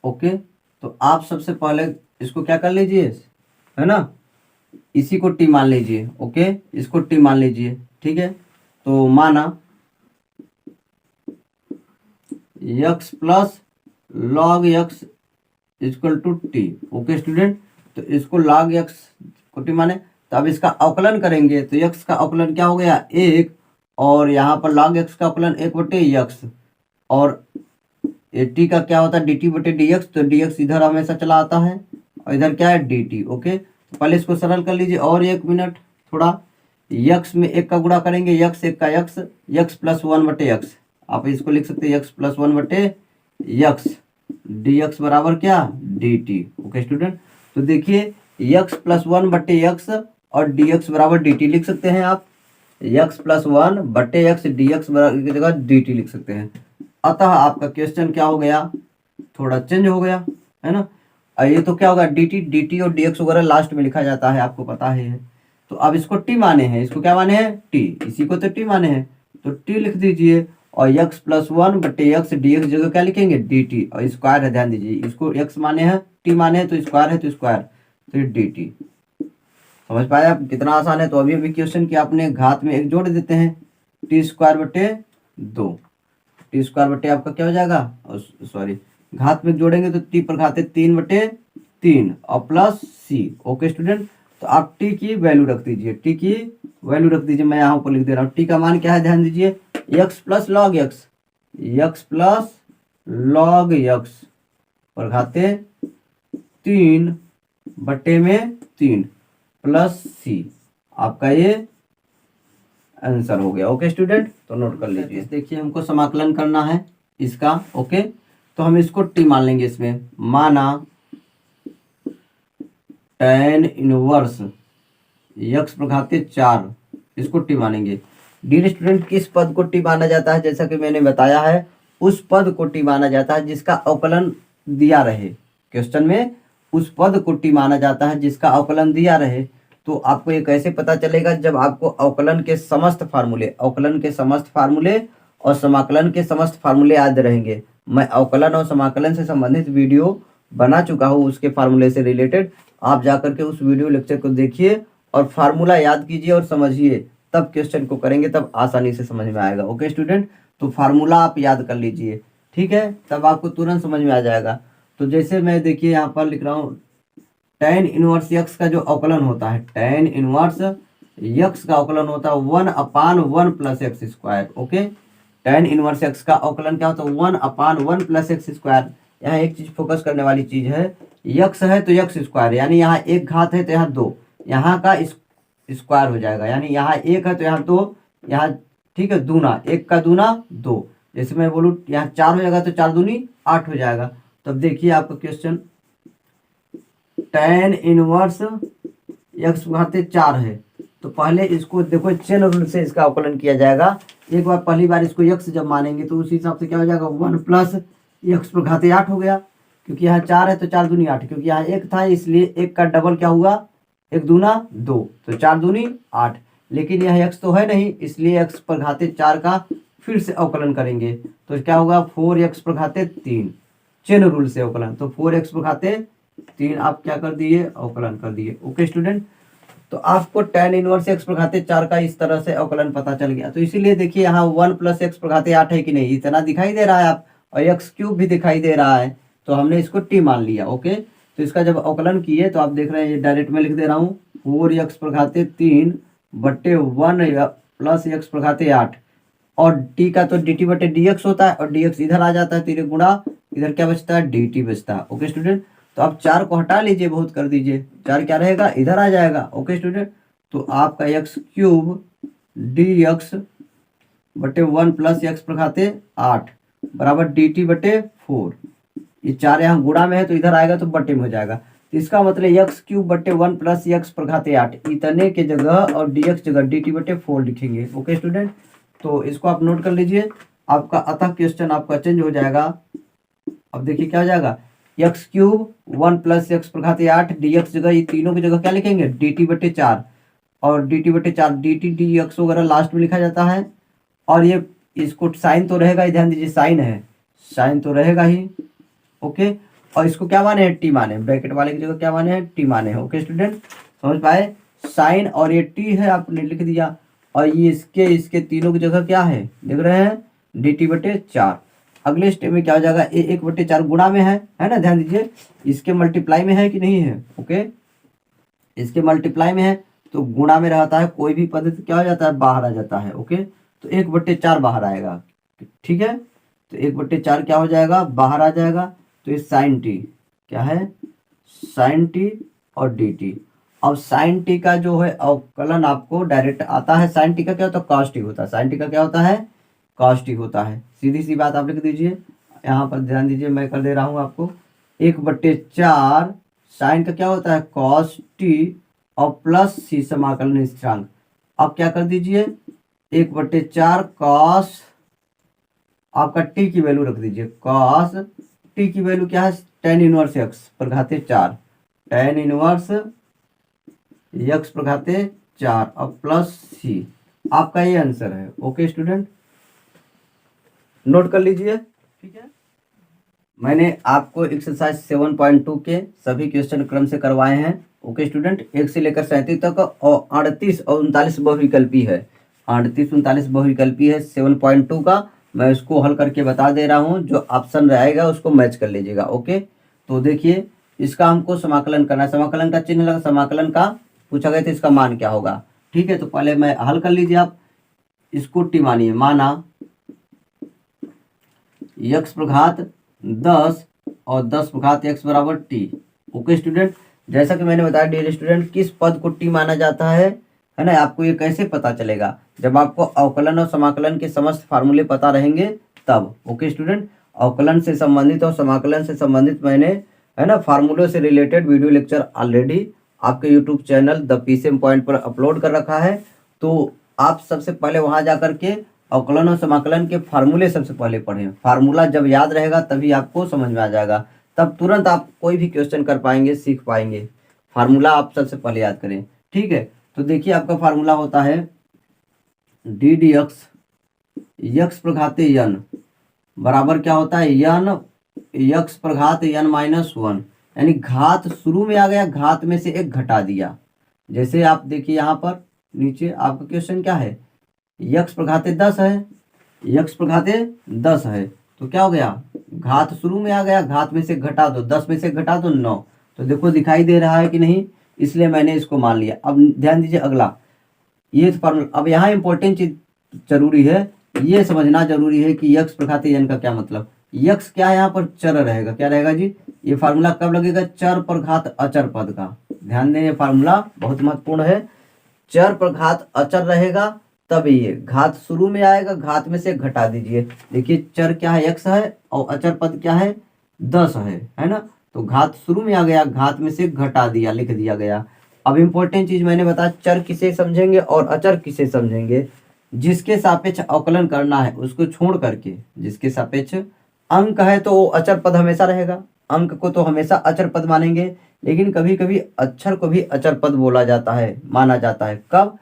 Okay, तो आप सबसे पहले इसको क्या कर लीजिए, है ना, इसी को टी मान लीजिए। ओके, इसको टी मान लीजिए। ठीक है, तो माना X plus log X equal to T. Okay student, तो इसको लॉग यक्स को टी माने, तो अब इसका अवकलन करेंगे तो यक्स का अवकलन क्या हो गया, एक, और यहाँ पर log x का अवकलन एक बटे यक्स, और टी का क्या होता है डी टी बटे डी एक्स, तो डी एक्स इधर हमेशा चला आता है और इधर क्या है डी टी। ओके, तो पहले इसको सरल कर लीजिए और 1 मिनट थोड़ा, यक्स में एक का गुणा करेंगे, यक्स एक का यक्स, यक्स प्लस 1/x, आप इसको लिख सकते हैं x plus 1/x, D x बराबर क्या, डी टी। ओके स्टूडेंट, तो देखिए यक्स प्लस 1/x और डी एक्स बराबर डी टी लिख सकते हैं आप, x plus 1/x D x की जगह डी टी लिख सकते हैं। अतः आपका क्वेश्चन क्या हो गया, थोड़ा चेंज हो गया, है ना। ये तो क्या होगा, डी टी और डी एक्स वगैरह लास्ट में लिखा जाता है, आपको पता ही है। तो अब इसको टी माने हैं, इसको क्या माने हैं, टी, इसी को तो टी माने हैं, तो टी लिख दीजिए, और x plus 1/x D x जगह क्या लिखेंगे, डी टी, और स्क्वायर है, ध्यान दीजिए, इसको एक्स माने हैं, टी माने हैं, तो स्क्वायर है तो स्क्वायर, तो डी टी। समझ पाए आप कितना आसान है। तो अभी अभी क्वेश्चन की आपने घात में एक जोड़ देते हैं, t²/2, t² आपका क्या हो जाएगा, सॉरी घात में जोड़ेंगे तो टी पर घाते 3/3 और प्लस सी। ओके स्टूडेंट, तो आप टी की वैल्यू रख दीजिए, टी की वैल्यू रख दीजिए, मैं यहाँ पर लिख दे रहा हूँ। टी का मान क्या है, ध्यान दीजिए, x plus log x, x plus log x पर घाते 3/3 प्लस सी, आपका ये आंसर हो गया। ओके स्टूडेंट, तो नोट कर लीजिए। देखिए हमको समाकलन करना है इसका। ओके, तो हम इसको टी मान लेंगे, इसमें माना tan इनवर्स यक्स पर घाते 4, इसको टी मानेंगे। डियर स्टूडेंट, किस पद को टी माना जाता है, जैसा कि मैंने बताया है, उस पद को टी माना जाता है जिसका अवकलन दिया रहे। क्वेश्चन में उस पद को टी माना जाता है जिसका अवकलन दिया रहे। तो आपको ये कैसे पता चलेगा, जब आपको अवकलन के समस्त फार्मूले, अवकलन के समस्त फार्मूले और समाकलन के समस्त फार्मूले याद रहेंगे। मैं अवकलन और समाकलन से संबंधित वीडियो बना चुका हूँ, उसके फार्मूले से रिलेटेड, आप जाकर के उस वीडियो लेक्चर को देखिए और फार्मूला याद कीजिए और समझिए, तब क्वेश्चन को करेंगे, तब आसानी से समझ में आएगा। ओके स्टूडेंट, तो फार्मूला आप याद कर लीजिए, ठीक है, तब आपको तुरंत समझ में आ जाएगा। तो जैसे मैं देखिए यहाँ पर लिख रहा हूँ, tan इनवर्स यक्स का जो अवकलन होता है, tan इनवर्स यक्स का अवकलन होता है 1/1 plus x square. Okay, tan inverse x का अवकलन क्या होता है, 1/1 प्लस एक्स स्क्वायर। यहाँ एक चीज फोकस करने वाली चीज है, यक्स है तो यक्स स्क्वायर, यानी यहाँ एक घात है तो यहाँ 2, यहाँ का स्क्वायर हो जाएगा, यानी यहाँ 1 है तो यहाँ 2, यहाँ ठीक है दूना, 1 का दूना 2, जैसे मैं बोलूँ यहाँ 4 हो जाएगा तो 4 दूनी 8 हो जाएगा। तब देखिए आपका क्वेश्चन, tan इनवर्स यक्स घाते 4 है, तो पहले इसको देखो चेन रूल से इसका अवकलन किया जाएगा। एक बार पहली बार इसको यक्स जब मानेंगे तो उस हिसाब से क्या हो जाएगा, 1 प्लस यक्स पर घाते 8 हो गया, क्योंकि यहाँ 4 है तो 4 दूनी 8, क्योंकि यहाँ 1 था इसलिए 1 का डबल क्या हुआ, 1 दूना 2, तो 4 दूनी 8, लेकिन यह एक्स तो है नहीं, इसलिए एक्स पर घाते 4 का फिर से अवकलन करेंगे, तो क्या होगा, 4x पर घाते 3, चेन रूल से अवकलन, तो 4x पर घाते 3 आप क्या कर दिए, अवकलन कर दिए। ओके स्टूडेंट, तो आपको tan इनवर्स x पर घाते 4 का इस तरह से अवकलन पता चल गया। तो इसीलिए देखिए यहाँ 1 प्लस एक्स पर घाते 8 है कि नहीं, इतना दिखाई दे रहा है आप, और x³ भी दिखाई दे रहा है, तो हमने इसको t मान लिया। ओके, तो इसका जब अवकलन किए तो आप देख रहे हैं, ये डायरेक्ट में लिख दे रहा हूँ, 4x पर घाते 3/1 प्लस x पर घाते 8, और t का तो dt बटे dx होता है, और dx इधर आ जाता है, तेरे गुणा इधर क्या बचता है, dt बचता है। ओके स्टूडेंट, तो आप 4 को हटा लीजिए, बहुत कर दीजिए, 4 क्या रहेगा, इधर आ जाएगा। ओके स्टूडेंट, तो आपका x³ dx/1 प्लस x पर घाते 8 बराबर dt बटे 4, ये 4 यहाँ गुणा में है तो इधर आएगा तो बटे में हो जाएगा, तो इसका मतलब x³/1 प्लस x पर घाते 8, इतने के जगह और dx जगह dt बटे 4 लिखेंगे। ओके स्टूडेंट, तो इसको आप नोट कर लीजिए, आपका अतः क्वेश्चन आपका चेंज हो जाएगा। अब देखिए क्या हो जाएगा, x³1 प्लस x पर घाते 8 dx जगह, ये तीनों की जगह क्या लिखेंगे, dt बटे 4, और dt बटे 4 dt dx वगैरह लास्ट में लिखा जाता है, और ये इसको साइन तो रहेगा ही, ध्यान दीजिए साइन है, साइन तो रहेगा ही। ओके, और इसको क्या माने हैं, टी माने, ब्रैकेट वाले की जगह क्या माने हैं, टी माने हैं। ओके स्टूडेंट, समझ पाए। साइन और ये टी है, आपने लिख दिया, और ये इसके तीनों की जगह क्या है, देख रहे हैं, डी टी बटे 4। अगले स्टेप में क्या हो जाएगा, ए 1/4 गुणा में है ना, ध्यान दीजिए, इसके मल्टीप्लाई में है कि नहीं है, ओके, इसके मल्टीप्लाई में है, तो गुणा में रहता है, कोई भी पद क्या हो जाता है, बाहर आ जाता है। ओके, तो 1/4 बाहर आएगा, ठीक है, तो 1/4 क्या हो जाएगा, बाहर आ जाएगा। तो ये साइन टी क्या है, साइन टी और डी टी। अब साइन टी का जो है अवकलन आपको डायरेक्ट आता है, साइन टी का क्या होता है, कॉस टी होता है, साइन टी का क्या होता है, कॉस टी होता है। सीधी सी बात आप लिख दीजिए, यहाँ पर ध्यान दीजिए, मैं कर दे रहा हूँ आपको, 1/4 साइन का क्या होता है, कॉस टी और प्लस सी समाकलन स्थिरांक। अब क्या कर दीजिए, 1/4 कॉस, आपका टी की वैल्यू रख दीजिए, कॉस टी की वैल्यू क्या है, tan इनवर्स एक्स पर घाते 4, tan इनवर्स एक्स पर घाते 4 और प्लस सी, आपका ये आंसर है। ओके स्टूडेंट, नोट कर लीजिए, ठीक है। मैंने आपको एक्सरसाइज 7.2 के सभी क्वेश्चन क्रम से करवाए हैं। ओके स्टूडेंट, 1 से लेकर 37 तक, और 38 और 39 बहुविकल्पी है, 38 39 बहुविकल्पी है 7.2 का। मैं उसको हल करके बता दे रहा हूँ, जो ऑप्शन रहेगा उसको मैच कर लीजिएगा। ओके, तो देखिए, इसका हमको समाकलन करना है, समाकलन का चिन्ह लगा, समाकलन का पूछा गया तो इसका मान क्या होगा, ठीक है। तो पहले मैं हल कर लीजिए आप, इसको टी मानिए, माना यक्स पर घात 10 और 10 पर घात एक्स बराबर टी। ओके स्टूडेंट, जैसा कि मैंने बताया डियर स्टूडेंट, किस पद को टी माना जाता है ना, आपको ये कैसे पता चलेगा, जब आपको अवकलन और समाकलन के समस्त फार्मूले पता रहेंगे तब। ओके स्टूडेंट, अवकलन से संबंधित और समाकलन से संबंधित मैंने, है ना, फार्मूलों से रिलेटेड वीडियो लेक्चर ऑलरेडी आपके YouTube channel the PCM point पर अपलोड कर रखा है। तो आप सबसे पहले वहां जा करके अवकलन और समाकलन के फार्मूले सबसे पहले पढ़ें, फार्मूला जब याद रहेगा तभी आपको समझ में आ जाएगा, तब तुरंत आप कोई भी क्वेश्चन कर पाएंगे, सीख पाएंगे। फार्मूला आप सबसे पहले याद करें, ठीक है। तो देखिए, आपका फार्मूला होता है डी डी एक्स, यक्स पर घाते यन बराबर क्या होता है, यन यक्स पर घात यन -1, यानी घात शुरू में आ गया, घात में से एक घटा दिया। जैसे आप देखिए यहाँ पर नीचे आपका क्वेश्चन क्या है, यक्स पर घाते 10 है, यक्स पर घाते 10 है, तो क्या हो गया, घात शुरू में आ गया, घात में से घटा दो, 10 में से घटा दो 9, तो देखो दिखाई दे रहा है कि नहीं, इसलिए मैंने इसको मान लिया। अब ध्यान दीजिए अगला, ये फॉर्मूला, अब यहाँ इंपॉर्टेंट चीज जरूरी है, ये समझना जरूरी है कि यक्स पर घाते यन का क्या मतलब। यक्स क्या है, यहाँ पर चर रहेगा, क्या रहेगा जी, ये फार्मूला कब लगेगा, चर पर घात अचर पद का। ध्यान दें, ये फार्मूला बहुत महत्वपूर्ण है, चर पर घात अचर रहेगा तब ये घात शुरू में आएगा, घात में से घटा दीजिए। देखिए, चर क्या है, एक्स है, और अचर पद क्या है, 10 है ना, तो घात शुरू में आ गया, घात में से घटा दिया, लिख दिया गया। अब इंपॉर्टेंट चीज मैंने बताया, चर किसे समझेंगे और अचर किसे समझेंगे, जिसके सापेक्ष अवकलन करना है उसको छोड़ करके, जिसके सापेक्ष अंक है तो वो अचर पद हमेशा रहेगा, अंक को तो हमेशा अचर पद मानेंगे, लेकिन कभी कभी अक्षर को भी अचर पद बोला जाता है, माना जाता है। कब,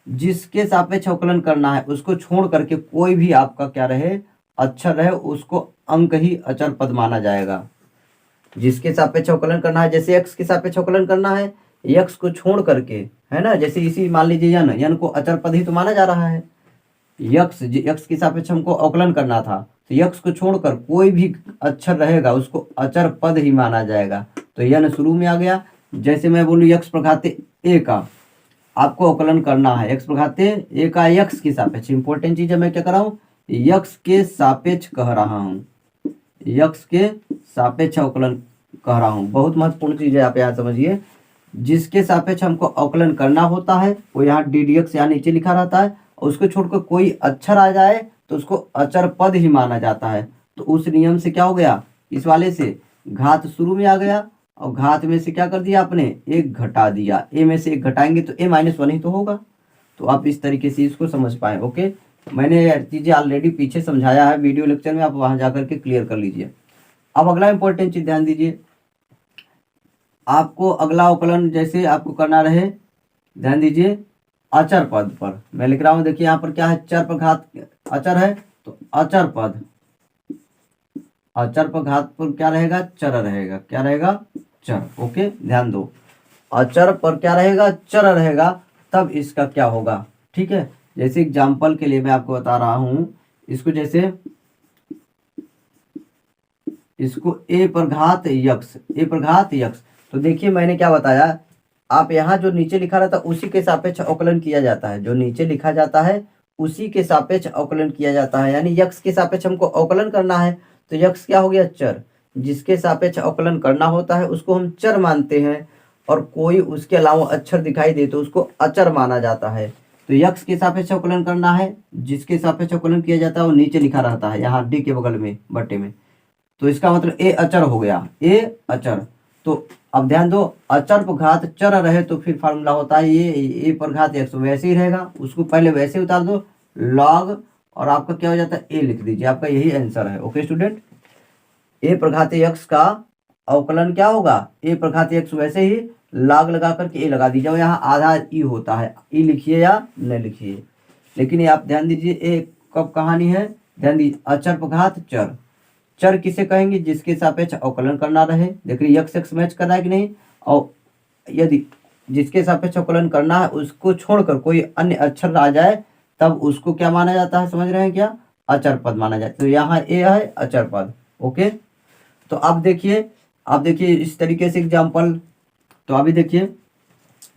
जिसके सापेक्ष अवकलन करना है उसको छोड़ करके कोई भी आपका क्या रहे, अक्षर रहे, उसको अंक ही अचर पद माना जाएगा। जिसके सापेक्ष अवकलन करना है, जैसे एक्स के सापेक्ष अवकलन करना है, एक्स को छोड़ करके, है ना, जैसे इसी मान लीजिए यन, यन को अचर पद ही तो माना जा रहा है। यक्स के सापेक्ष हमको अवकलन करना था, तो यक्स को छोड़कर कोई भी अक्षर रहेगा उसको अचर पद ही माना जाएगा। तो यन शुरू में आ गया, जैसे मैं बोलूँ यक्स पर घाते ए का आपको अवकलन करना है, एक्स पर घाते ए का यक्स के सापेक्ष, इंपॉर्टेंट चीज है, मैं क्या कर रहा हूँ, यक्स के सापेक्ष कह रहा हूँ, यक्स के सापेक्ष अवकलन कह रहा हूँ, बहुत महत्वपूर्ण चीज है, आप यहाँ समझिए। जिसके सापेक्ष हमको अवकलन करना होता है वो यहाँ डी डी एक्स यहाँ नीचे लिखा रहता है, और उसको छोड़कर कोई अक्षर आ जाए तो उसको अचर पद ही माना जाता है। तो उस नियम से क्या हो गया, इस वाले से घात शुरू में आ गया, और घात में से क्या कर दिया आपने, एक घटा दिया, ए में से एक घटाएंगे तो ए -1 ही तो होगा। तो आप इस तरीके से इसको समझ पाए। ओके, मैंने चीजें ऑलरेडी पीछे समझाया है वीडियो लेक्चर में, आप वहां जाकर के क्लियर कर लीजिए। अब अगला इंपॉर्टेंट चीज ध्यान दीजिए, आपको अगला अवकलन जैसे आपको करना रहे, ध्यान दीजिए, अचर पद पर मैं लिख रहा हूं, देखिए यहाँ पर क्या है, चर पर घात अचर है, तो अचर पद, अचर पर घात पर क्या रहेगा, चर रहेगा, क्या रहेगा, चर। ओके, ध्यान दो, अचर पर क्या रहेगा, चर रहेगा, तब इसका क्या होगा। ठीक है, जैसे एग्जाम्पल के लिए मैं आपको बता रहा हूं, इसको जैसे इसको ए पर घात यक्स, ए पर घात यक्स, तो देखिए मैंने क्या बताया, आप यहाँ जो नीचे लिखा रहता है उसी के सापेक्ष अवकलन किया जाता है, जो नीचे लिखा जाता है उसी के सापेक्ष अवकलन किया जाता है, यानी यक्स के सापेक्ष हमको अवकलन करना है, तो यक्स क्या हो गया, चर। जिसके सापेक्ष अवकलन करना होता है उसको हम चर मानते हैं, और कोई उसके अलावा अक्षर दिखाई दे तो उसको अचर माना जाता है। तो यक्स के सापेक्ष अवकलन करना है, जिसके सापेक्ष अवकलन किया जाता है वो नीचे लिखा रहता है, यहाँ डी के बगल में बट्टे में, तो इसका मतलब ए अचर हो गया, ए अचर। तो अब ध्यान दो, अचर पर घात चर रहे तो फिर फार्मूला होता है ये ए पर घात एक्स, वैसे ही रहेगा, उसको पहले वैसे उतार दो लॉग, और आपका क्या हो जाता है, ए लिख दीजिए, आपका यही आंसर है। ओके स्टूडेंट, ए पर घात एक्स का अवकलन क्या होगा, ए पर घात एक्स, वैसे ही लॉग लगा करके ए लगा दीजिए, यहाँ आधा ई होता है, ई लिखिए या न लिखिए, लेकिन ये आप ध्यान दीजिए ए कब कहानी है, ध्यान दीजिए, अचर पर घात चर, चर किसे कहेंगे, जिसके सापेक्ष अवकलन करना रहे, देखिए यक्स एक्स मैच कर रहा है कि नहीं, और यदि जिसके सापेक्ष अवकलन करना है उसको छोड़कर कोई अन्य अक्षर आ जाए तब उसको क्या माना जाता है, समझ रहे हैं क्या, अचर पद माना जाता है। तो यहाँ ए है अचर पद। ओके, तो अब देखिए, आप देखिए इस तरीके से एग्जाम्पल, तो अभी देखिए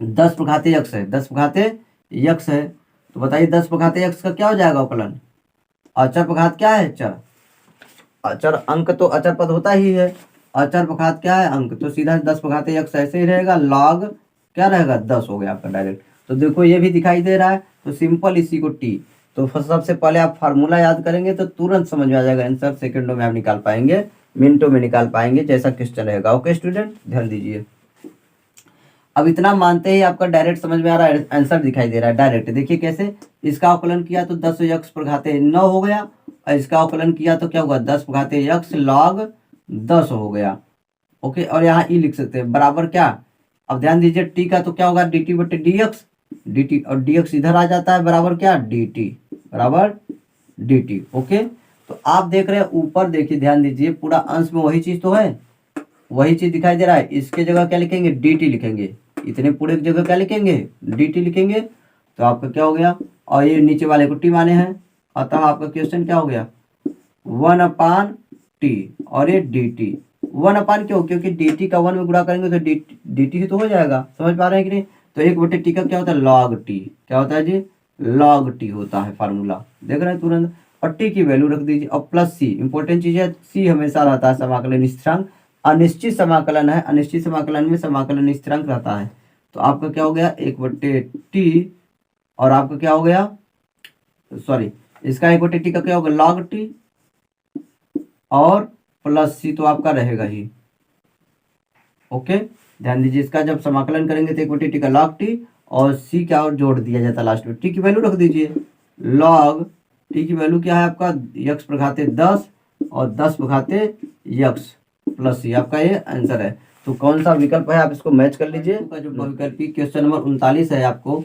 10 पर घाते यक्स है, 10 पर घाते यक्स है, तो बताइए 10 पर घाते यक्स का क्या हो जाएगा अवकलन, अचर पर घात क्या है, चर, अचर अंक तो अचर पद होता ही है, अचर पर घात क्या है, अंक, तो सीधा 10 पर घाते यक्स ऐसे ही रहेगा, लॉग क्या रहेगा, 10 हो गया आपका डायरेक्ट। तो देखो ये भी दिखाई दे रहा है, तो सिंपल इसी को टी, तो सबसे पहले आप फार्मूला याद करेंगे तो तुरंत समझ में आ जाएगा आंसर, सेकंडों में आप निकाल पाएंगे, मिनटों में निकाल पाएंगे, जैसा क्वेश्चन रहेगा। ओके स्टूडेंट, ध्यान दीजिए, अब इतना मानते ही आपका डायरेक्ट समझ में आ रहा है, आंसर दिखाई दे रहा है डायरेक्ट। देखिए कैसे, इसका अवकलन किया तो 10 यक्स पर घाते 9 हो गया, और इसका अवकलन किया तो क्या हुआ, 10 पर घाते यक्स लॉग 10 हो गया। ओके, और यहाँ ई लिख सकते हैं बराबर क्या, अब ध्यान दीजिए टी का तो क्या होगा, डी टी बटे डी एक्स, डी टी और डी एक्स इधर आ जाता है बराबर क्या, डी टी, बराबर डी टी। ओके, तो आप देख रहे हैं ऊपर, देखिए ध्यान दीजिए पूरा अंश में वही चीज तो है, वही चीज दिखाई दे रहा है, इसके जगह क्या लिखेंगे, डी टी लिखेंगे, इतने पूरे की जगह क्या लिखेंगे, डी टी लिखेंगे, तो आपका क्या हो गया, और ये नीचे वाले को टी माने हैं, अतः आपका क्वेश्चन क्या हो गया, 1 टी, और ये डी टी 1 क्यों, क्योंकि डी टी का 1 में गुणा करेंगे तो डी टी ही तो हो जाएगा, समझ पा रहे हैं कि नहीं। तो 1/t का क्या होता है, लॉग टी, क्या होता है जी, लॉग टी होता है फार्मूला, देख रहे हैं तुरंत, और टी की वैल्यू रख दीजिए, और प्लस सी, इंपॉर्टेंट चीज है, सी हमेशा रहता है समाकलन स्थिरांक, अनिश्चित समाकलन है, अनिश्चित समाकलन में समाकलन स्थिरांक रहता है, तो आपका क्या हो गया, 1/t, और आपका क्या हो गया, सॉरी, इसका 1/t का क्या होगा, लॉग टी, और प्लस सी तो आपका रहेगा ही। ओके, ध्यान दीजिए, इसका जब समाकलन करेंगे तो 1/t का लॉग टी, और सी क्या और जोड़ दिया जाता है लास्ट में, टी की वैल्यू रख दीजिए, लॉग टी की वैल्यू क्या है आपका, यक्स पर घाते 10 और 10 पर घाते यक्स प्लस सी, आपका ये आंसर है। तो कौन सा विकल्प है आप इसको मैच कर लीजिए, जो विकल्प क्वेश्चन नंबर 39 है, आपको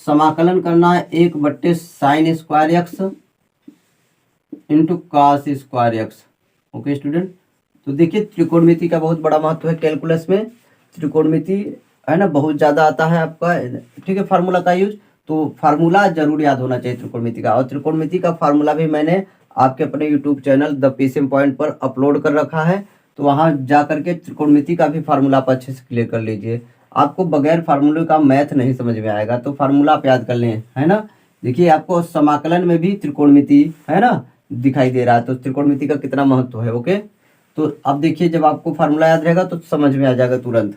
समाकलन करना है 1/sin square X into cos square X. Okay student, तो देखिए त्रिकोणमिति का बहुत बड़ा महत्व है कैलकुलस में, त्रिकोणमिति है ना, बहुत ज़्यादा आता है आपका, ठीक है, फार्मूला का यूज, तो फार्मूला जरूर याद होना चाहिए त्रिकोणमिति का, और त्रिकोणमिति का फार्मूला भी मैंने आपके अपने YouTube channel the PCM point पर अपलोड कर रखा है, तो वहाँ जा करके त्रिकोणमिति का भी फार्मूला आप अच्छे से क्लियर कर लीजिए, आपको बगैर फार्मूले का मैथ नहीं समझ में आएगा, तो फार्मूला आप याद कर लें, है ना। देखिए आपको समाकलन में भी त्रिकोणमिति है ना दिखाई दे रहा है, तो त्रिकोणमिति का कितना महत्व है। ओके, तो अब देखिए जब आपको फार्मूला याद रहेगा तो समझ में आ जाएगा तुरंत।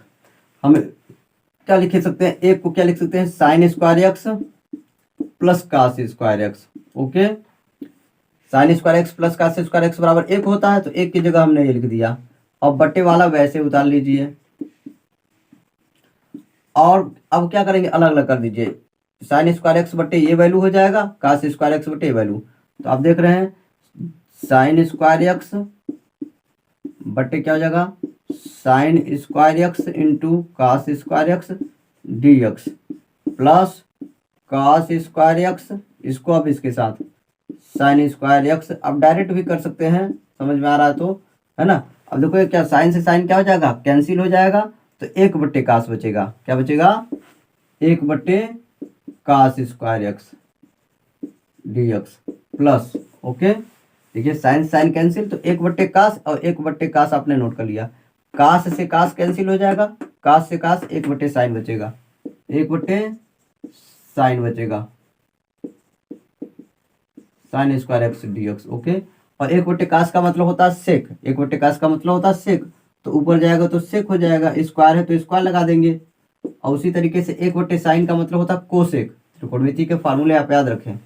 हम क्या लिख सकते हैं, एक को क्या लिख सकते हैं, sine square X plus cos square X. Okay, sine square X plus cos square X बराबर 1 होता है, तो 1 की जगह हमने ये लिख दिया, और बट्टे वाला वैसे उतार लीजिए, और अब क्या करेंगे, अलग अलग कर दीजिए, साइन स्क्वायर एक्स बट्टे ये वैल्यू हो जाएगा, कास स्क्वायर एक्स बट्टे ये वैल्यू, तो आप देख रहे हैं साइन स्क्वायर एक्स बट्टे क्या हो जाएगा, sine square X into cos square X D X plus cos square X, इसको अब इसके साथ साइन स्क्वायर एक्स, अब डायरेक्ट भी कर सकते हैं, समझ में आ रहा है तो है ना। अब देखो ये क्या, साइन से साइन क्या हो जाएगा, कैंसिल हो जाएगा, तो 1/cos बचेगा। क्या बचेगा, 1/cos² dx प्लस, ओके। देखिए साइन साइन कैंसिल, तो 1/cos और 1/cos आपने नोट कर लिया। कास से कास कैंसिल हो जाएगा, कास से कास 1/sin बचेगा, 1/sin बचेगा, sin² dx, ओके। और 1/cos का मतलब होता है सेक, 1/cos का मतलब होता है सेक, तो ऊपर जाएगा तो सेक हो जाएगा, स्क्वायर है तो स्क्वायर लगा देंगे। और उसी तरीके से 1/sin का मतलब होता है कोसेक, त्रिकोणमिति के फार्मूले आप याद रखें,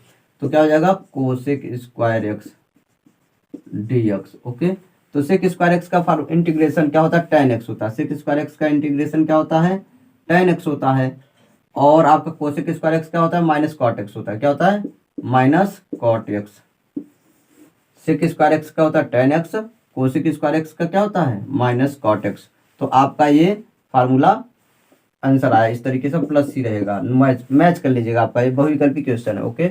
तो क्या हो जाएगा, कोसेक² dx, ओके। तो sec² का इंटीग्रेशन क्या होता है, tan x होता है, sec² का इंटीग्रेशन क्या होता है, tan x होता है। और आपका कोसेक² क्या होता है, -cot x होता है। क्या होता है, -cot x। sec² का होता है tan x, कोसेक² का क्या होता है, -cot x। तो आपका ये फार्मूला आंसर आया, इस तरीके से प्लस ही रहेगा, मैच कर लीजिएगा, आपका ये बहुविकल्पी क्वेश्चन है, ओके।